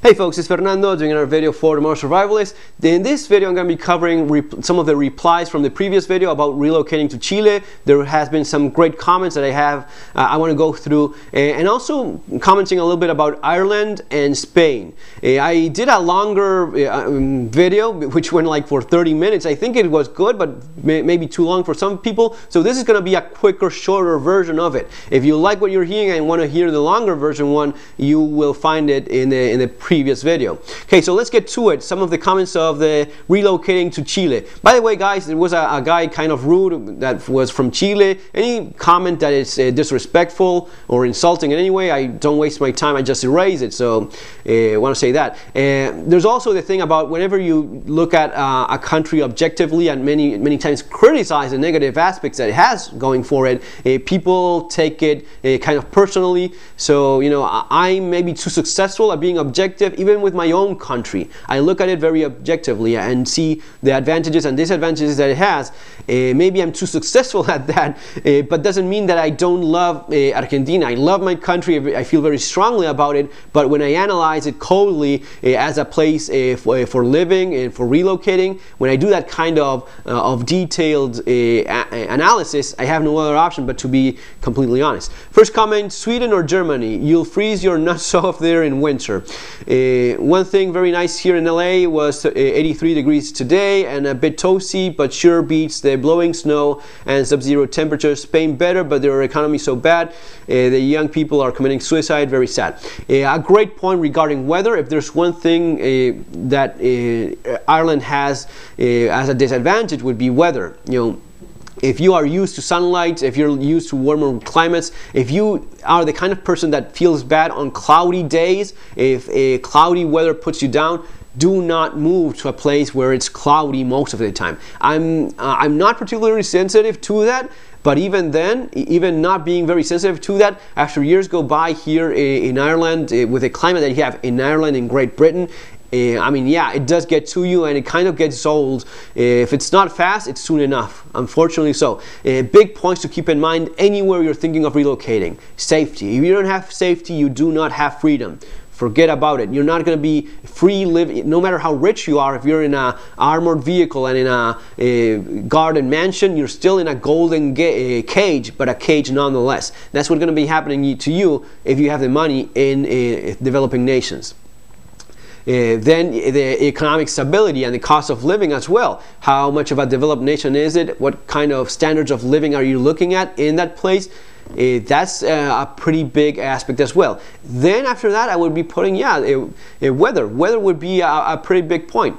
Hey folks, it's Fernando doing another video for the Modern Survivalist. In this video I'm going to be covering some of the replies from the previous video about relocating to Chile. There has been some great comments that I want to go through, and also commenting a little bit about Ireland and Spain. I did a longer video which went like for 30 minutes. I think it was good, but maybe too long for some people. So this is going to be a quicker, shorter version of it. If you like what you're hearing and want to hear the longer version one, you will find it in the previous video. Okay, so let's get to it. Some of the comments of the relocating to Chile. By the way, guys, there was a guy kind of rude that was from Chile. Any comment that is disrespectful or insulting in any way, I don't waste my time, I just erase it. So I want to say that. There's also the thing about whenever you look at a country objectively and many times criticize the negative aspects that it has going for it, people take it kind of personally. So, you know, I may be too successful at being objective. Even with my own country, I look at it very objectively and see the advantages and disadvantages that it has. Maybe I'm too successful at that, but doesn't mean that I don't love Argentina. I love my country. I feel very strongly about it, but when I analyze it coldly as a place for living and for relocating, when I do that kind of detailed analysis, I have no other option but to be completely honest. First comment: Sweden or Germany? You'll freeze your nuts off there in winter. One thing very nice here in LA was 83 degrees today and a bit toasty, but sure beats the blowing snow and sub-zero temperatures. Spain better, but their economy so bad. The young people are committing suicide. Very sad. A great point regarding weather. If there's one thing that Ireland has as a disadvantage, would be weather. You know, if you are used to sunlight, if you're used to warmer climates, if you are the kind of person that feels bad on cloudy days, if a cloudy weather puts you down, do not move to a place where it's cloudy most of the time. I'm not particularly sensitive to that, but even then, even not being very sensitive to that, after years go by here in Ireland, with the climate that you have in Ireland and Great Britain, I mean, yeah, it does get to you and it kind of gets old. If it's not fast, it's soon enough, unfortunately so. Big points to keep in mind anywhere you're thinking of relocating. Safety. If you don't have safety, you do not have freedom. Forget about it. You're not going to be free living, no matter how rich you are. If you're in an armored vehicle and in a garden mansion, you're still in a golden cage, but a cage nonetheless. That's what's going to be happening to you if you have the money in developing nations. Then the economic stability and the cost of living as well. How much of a developed nation is it? What kind of standards of living are you looking at in that place? That's a pretty big aspect as well. Then after that, I would be putting, weather. Weather would be a pretty big point.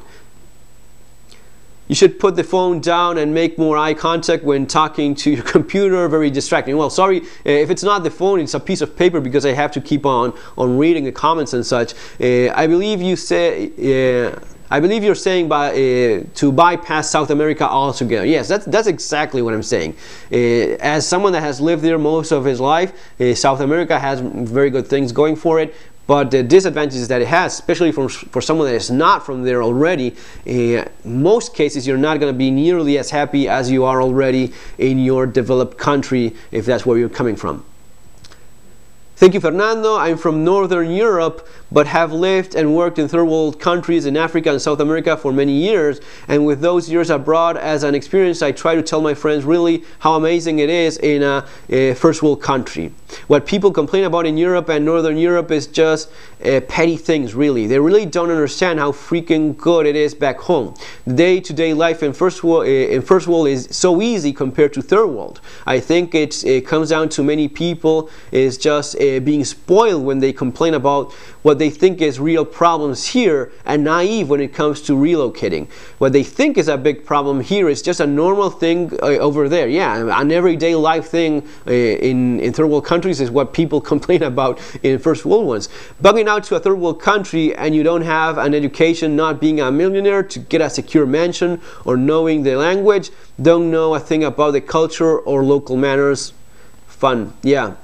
You should put the phone down and make more eye contact when talking to your computer. Very distracting. Well, sorry, if it's not the phone, it's a piece of paper because I have to keep on reading the comments and such. I believe you say. I believe you're saying to bypass South America altogether. Yes, that's exactly what I'm saying. As someone that has lived there most of his life, South America has very good things going for it. But the disadvantages that it has, especially for someone that is not from there already, most cases you're not going to be nearly as happy as you are already in your developed country, if that's where you're coming from. Thank you, Fernando. I'm from Northern Europe, but have lived and worked in third world countries in Africa and South America for many years. And with those years abroad as an experience, I try to tell my friends really how amazing it is in a first world country. What people complain about in Europe and Northern Europe is just petty things, really. They really don't understand how freaking good it is back home. The day-to-day life in first world is so easy compared to third world. I think it comes down to many people is just being spoiled when they complain about what they think is real problems here and naive when it comes to relocating. What they think is a big problem here is just a normal thing over there. Yeah, an everyday life thing in third world countries is what people complain about in first world ones. Bugging out to a third world country and you don't have an education, not being a millionaire to get a secure mansion or knowing the language, don't know a thing about the culture or local manners. Fun, yeah.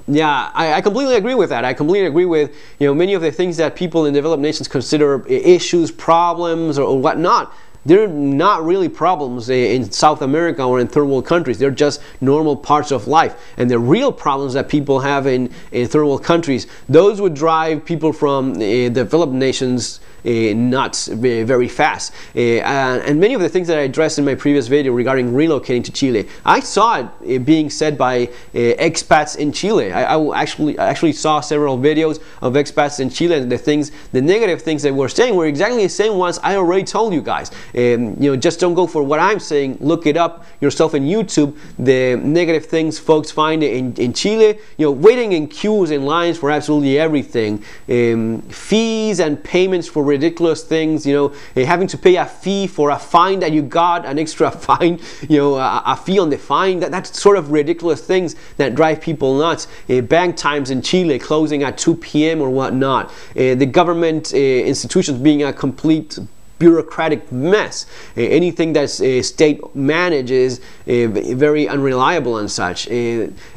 Yeah, I completely agree with that. I completely agree with, you know, many of the things that people in developed nations consider issues, problems, or whatnot. they're not really problems in South America or in third world countries. They're just normal parts of life. And the real problems that people have in third world countries, those would drive people from developed nations nuts very fast. And many of the things that I addressed in my previous video regarding relocating to Chile, I saw it being said by expats in Chile. I actually saw several videos of expats in Chile, and the negative things they were saying were exactly the same ones I already told you guys. Just don't go for what I'm saying. Look it up yourself in YouTube. The negative things folks find in Chile. Waiting in queues and lines for absolutely everything. Fees and payments for ridiculous things. Having to pay a fee for a fine that you got, an extra fine. A fee on the fine. That's sort of ridiculous things that drive people nuts. Bank times in Chile closing at 2 p.m. or whatnot. The government institutions being a complete bureaucratic mess. Anything that's state manages very unreliable and such.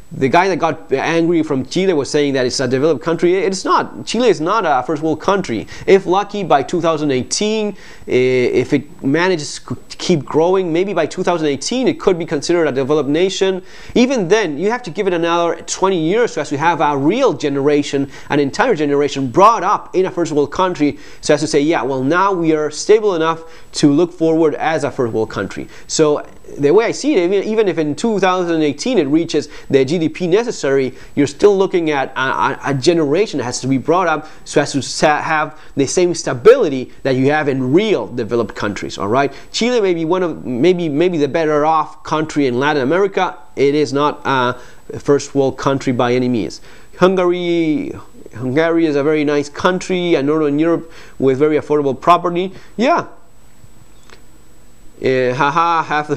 The guy that got angry from Chile was saying that it's a developed country. It's not. Chile is not a first world country. If lucky, by 2018, if it manages to keep growing, maybe by 2018 it could be considered a developed nation. Even then, you have to give it another 20 years so as to have a real generation, an entire generation brought up in a first world country, so as to say, yeah, well, now we are stable enough to look forward as a first world country. So the way I see it, even if in 2018 it reaches the GDP necessary, you're still looking at a generation that has to be brought up so as to have the same stability that you have in real developed countries. All right, Chile may be maybe the better off country in Latin America. It is not a first world country by any means. Hungary is a very nice country, and Northern Europe with very affordable property. Yeah. Half the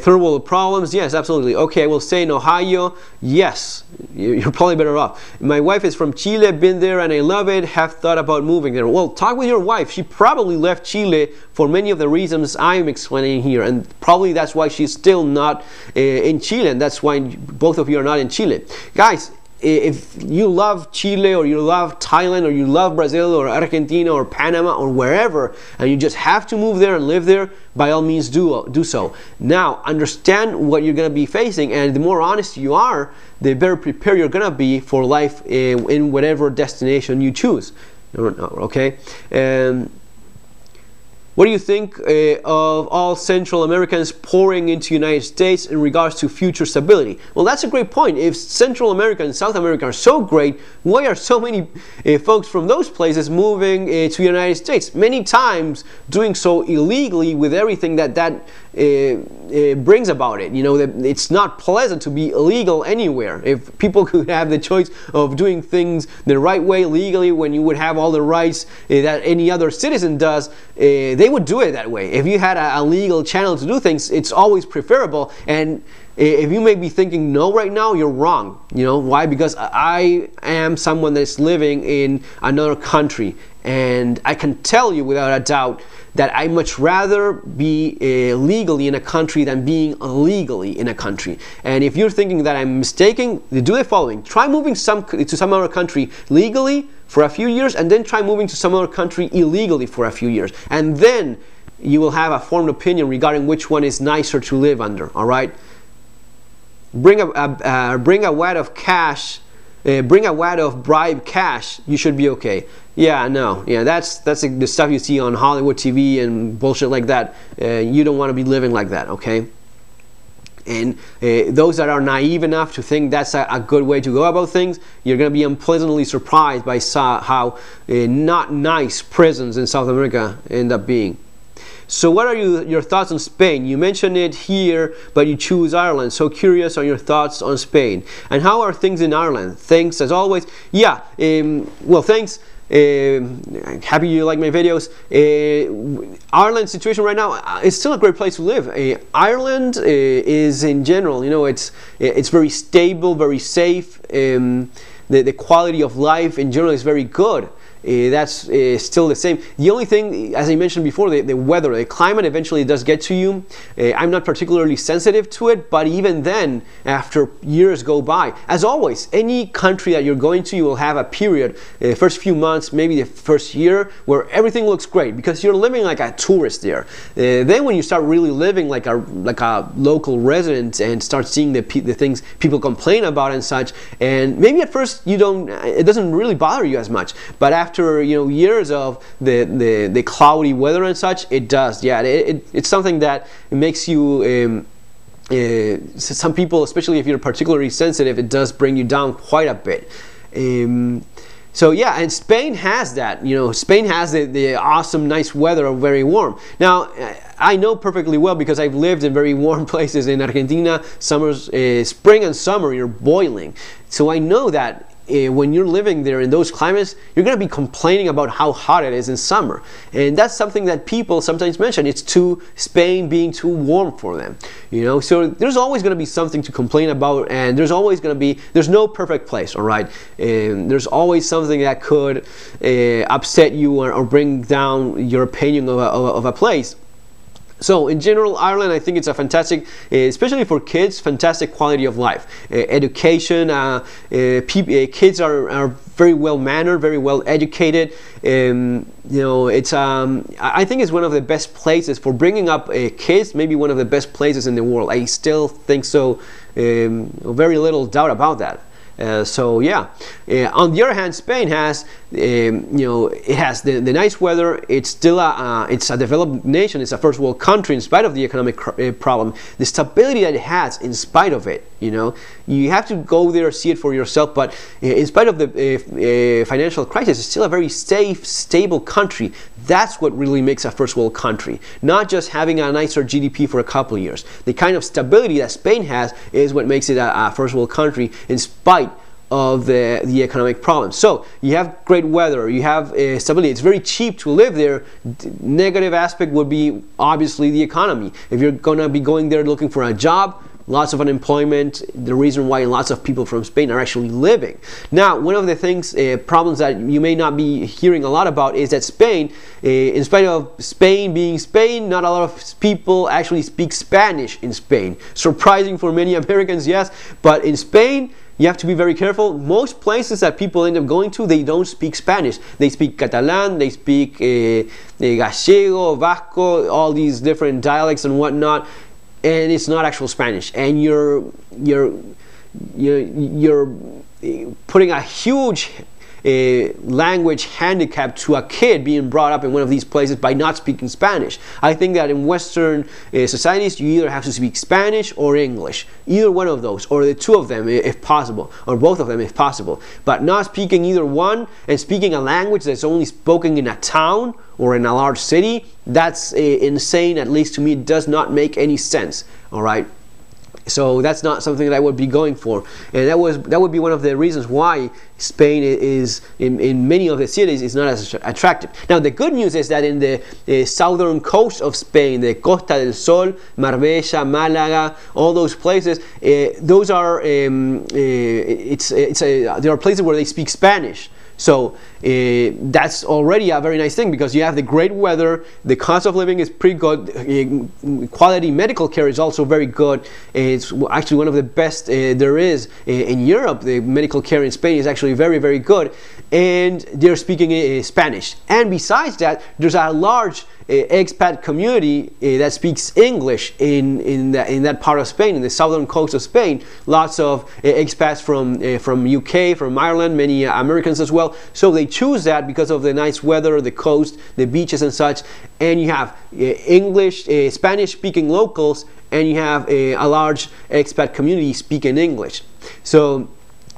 third world problems. Yes, absolutely. Okay, I will say in Ohio, yes, you're probably better off. My wife is from Chile, been there and I love it, have thought about moving there. Well, talk with your wife. She probably left Chile for many of the reasons I'm explaining here, and probably that's why she's still not in Chile, and that's why both of you are not in Chile. Guys, if you love Chile or you love Thailand or you love Brazil or Argentina or Panama or wherever, and you just have to move there and live there, by all means do so. Now, understand what you're going to be facing, and the more honest you are, the better prepared you're going to be for life in whatever destination you choose. Okay? What do you think of all Central Americans pouring into United States in regards to future stability? Well, that's a great point. If Central America and South America are so great, why are so many folks from those places moving to the United States? Many times doing so illegally with everything that brings about it. It's not pleasant to be illegal anywhere. If people could have the choice of doing things the right way legally, when you would have all the rights that any other citizen does, they would do it that way. If you had a legal channel to do things, it's always preferable. And if you may be thinking no right now, you're wrong. Why? Because I am someone that's living in another country, and I can tell you without a doubt that I much rather be legally in a country than being illegally in a country. And if you're thinking that I'm mistaken, do the following. Try moving to some other country legally for a few years, and then try moving to some other country illegally for a few years. And then you will have a formed opinion regarding which one is nicer to live under, all right? Bring a wad of cash, bring a wad of bribe cash, you should be okay. Yeah, no, yeah, that's the stuff you see on Hollywood TV and bullshit like that. You don't want to be living like that, okay? And those that are naive enough to think that's a good way to go about things, you're going to be unpleasantly surprised by how not nice prisons in South America end up being. So what are your thoughts on Spain? You mentioned it here, but you choose Ireland. So curious on your thoughts on Spain. And how are things in Ireland? Thanks as always. Yeah, well, thanks. Happy you like my videos. Ireland's situation right now is still a great place to live. Ireland is in general, it's very stable, very safe. the quality of life in general is very good. That's still the same. The only thing, as I mentioned before, the weather, the climate eventually does get to you. I'm not particularly sensitive to it, but even then, after years go by, as always, any country that you're going to, you will have a period, first few months, maybe the first year, where everything looks great because you're living like a tourist there. Then when you start really living like a local resident and start seeing the things people complain about and such, and maybe at first it doesn't really bother you as much, but after years of the cloudy weather and such, it does. Yeah, it's something that makes you some people, especially if you're particularly sensitive, it does bring you down quite a bit. So yeah, and Spain has that. Spain has the awesome, nice weather, very warm. Now, I know perfectly well because I've lived in very warm places in Argentina. Summers, spring and summer, you're boiling. So I know that when you're living there in those climates, you're going to be complaining about how hot it is in summer. And that's something that people sometimes mention. It's Spain being too warm for them. So there's always going to be something to complain about, and there's no perfect place, all right? There's always something that could upset you or bring down your opinion of a place. So in general, Ireland, I think it's a fantastic, especially for kids, fantastic quality of life. Education, kids are very well mannered, very well educated. I think it's one of the best places for bringing up kids. Maybe one of the best places in the world. I still think so. Very little doubt about that. So yeah, on the other hand, Spain has it has the nice weather. It's still it's a developed nation. It's a first world country in spite of the economic problem. The stability that it has in spite of it, you have to go there, see it for yourself. But in spite of the financial crisis, it's still a very safe, stable country. That's what really makes a first world country, not just having a nicer GDP for a couple of years. The kind of stability that Spain has is what makes it a first world country in spite of the economic problems. So you have great weather, you have stability. It's very cheap to live there. Negative aspect would be obviously the economy. If you're gonna be going there looking for a job, lots of unemployment, the reason why lots of people from Spain are actually living. Now, one of the things, problems that you may not be hearing a lot about is that Spain, in spite of Spain being Spain, not a lot of people actually speak Spanish in Spain. Surprising for many Americans, yes, but in Spain, you have to be very careful. Most places that people end up going to, they don't speak Spanish. They speak Catalan, they speak Gallego, Vasco, all these different dialects and whatnot. And it's not actual Spanish, and you're putting a huge language handicap to a kid being brought up in one of these places by not speaking Spanish. I think that in Western societies, you either have to speak Spanish or English, either one of those, or the two of them if possible, or both of them if possible. But not speaking either one and speaking a language that's only spoken in a town or in a large city, that's insane. At least to me, it does not make any sense. All right. So that's not something that I would be going for, and that would be one of the reasons why Spain is in many of the cities is not as attractive. Now the good news is that in the southern coast of Spain, the Costa del Sol, Marbella, Malaga, all those places, those are there are places where they speak Spanish. So that's already a very nice thing because you have the great weather, the cost of living is pretty good, quality medical care is also very good. It's actually one of the best there is in Europe. The medical care in Spain is actually very, very good, and they're speaking Spanish. And besides that, there's a large expat community that speaks English in that part of Spain, in the southern coast of Spain. Lots of expats from UK, from Ireland, many Americans as well. So they choose that because of the nice weather, the coast, the beaches and such. And you have English, Spanish-speaking locals, and you have a large expat community speaking English. So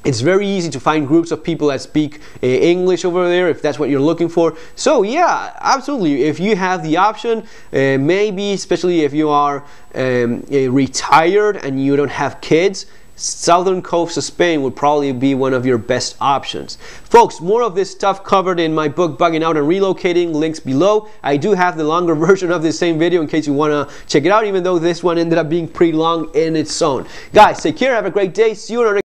it's very easy to find groups of people that speak English over there if that's what you're looking for. So yeah, absolutely. If you have the option, maybe especially if you are retired and you don't have kids, southern coast of Spain would probably be one of your best options. Folks, more of this stuff covered in my book, Bugging Out and Relocating, links below. I do have the longer version of this same video in case you want to check it out, even though this one ended up being pretty long in its own. Guys, take care, have a great day, see you on our next